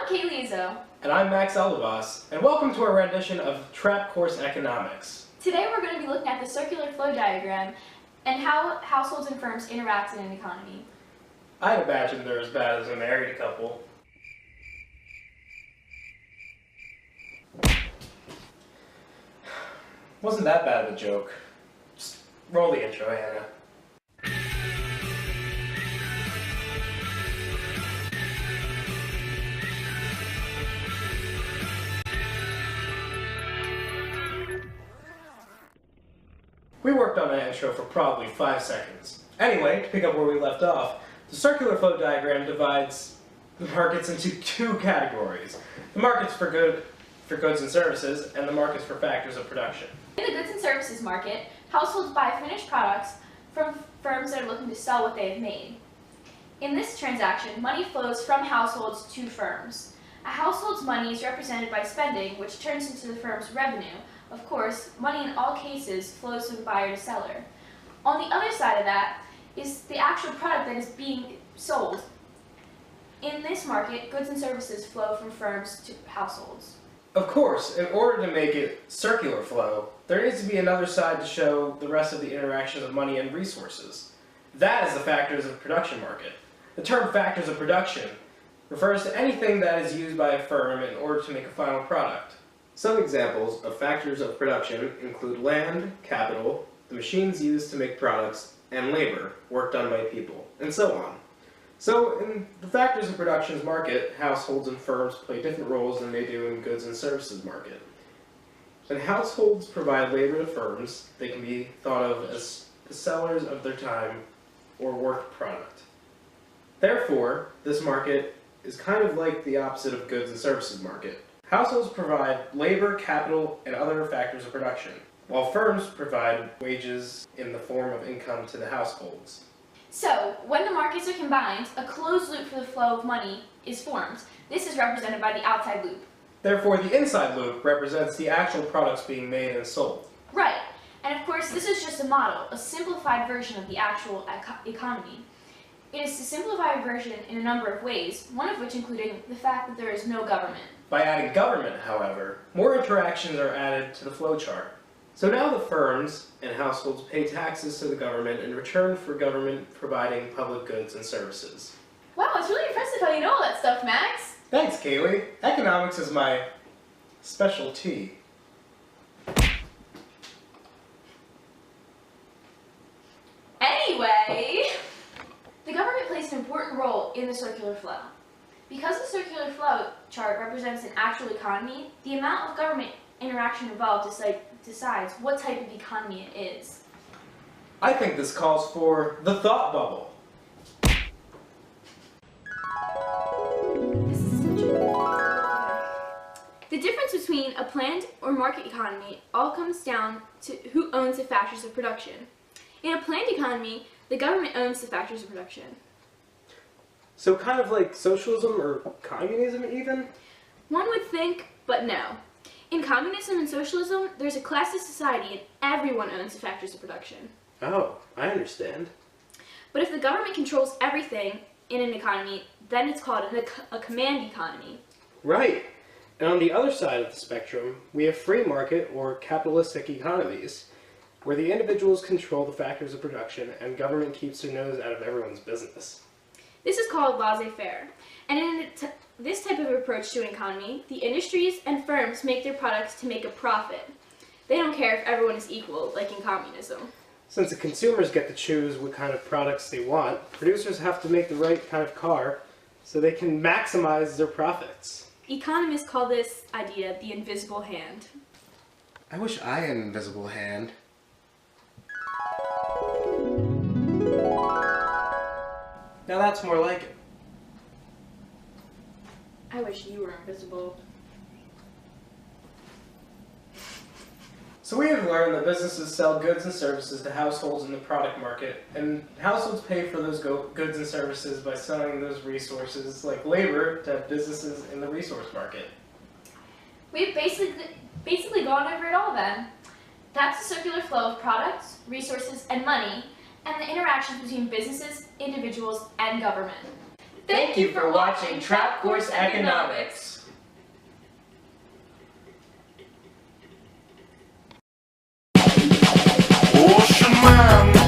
Kayleigh Izzo. And I'm Eldabbas, and welcome to our rendition of Trap Course Economics. Today we're going to be looking at the circular flow diagram and how households and firms interact in an economy. I'd imagine they're as bad as a married couple. Wasn't that bad of a joke. Just roll the intro, Hannah. We worked on that intro for probably 5 seconds. Anyway, to pick up where we left off, the circular flow diagram divides the markets into 2 categories. The markets for goods and services, and the markets for factors of production. In the goods and services market, households buy finished products from firms that are looking to sell what they have made. In this transaction, money flows from households to firms. A household's money is represented by spending, which turns into the firm's revenue. Of course, money in all cases flows from buyer to seller. On the other side of that is the actual product that is being sold. In this market, goods and services flow from firms to households. Of course, in order to make it circular flow, there needs to be another side to show the rest of the interactions of money and resources. That is the factors of production market. The term factors of production refers to anything that is used by a firm in order to make a final product. Some examples of factors of production include land, capital, the machines used to make products, and labor, work done by people, and so on. So, in the factors of productions market, households and firms play different roles than they do in goods and services market. When households provide labor to firms, they can be thought of as the sellers of their time or work product. Therefore, this market is kind of like the opposite of goods and services market. Households provide labor, capital, and other factors of production, while firms provide wages in the form of income to the households. So, when the markets are combined, a closed loop for the flow of money is formed. This is represented by the outside loop. Therefore, the inside loop represents the actual products being made and sold. Right. And of course, this is just a model, a simplified version of the actual economy. It is a simplified version in a number of ways, one of which including the fact that there is no government. By adding government, however, more interactions are added to the flowchart. So now the firms and households pay taxes to the government in return for government providing public goods and services. Wow, it's really impressive how you know all that stuff, Max. Thanks, Kayleigh. Economics is my specialty. Anyway, the government plays an important role in the circular flow. Because the circular flow chart represents an actual economy, the amount of government interaction involved decides what type of economy it is. I think this calls for the thought bubble. The difference between a planned or market economy all comes down to who owns the factors of production. In a planned economy, the government owns the factors of production. So kind of like socialism or communism even? One would think, but no. In communism and socialism, there's a classless society and everyone owns the factors of production. Oh, I understand. But if the government controls everything in an economy, then it's called a command economy. Right. And on the other side of the spectrum, we have free market or capitalistic economies, where the individuals control the factors of production and government keeps their nose out of everyone's business. This is called laissez-faire. And in this type of approach to an economy, the industries and firms make their products to make a profit. They don't care if everyone is equal, like in communism. Since the consumers get to choose what kind of products they want, producers have to make the right kind of car so they can maximize their profits. Economists call this idea the invisible hand. I wish I had an invisible hand. Now that's more like it. I wish you were invisible. So we have learned that businesses sell goods and services to households in the product market, and households pay for those goods and services by selling those resources, like labor, to businesses in the resource market. We've basically gone over it all then. That's the circular flow of products, resources, and money, and the interactions between businesses, individuals, and government. Thank you for watching Trap Course Economics. Ocean Man.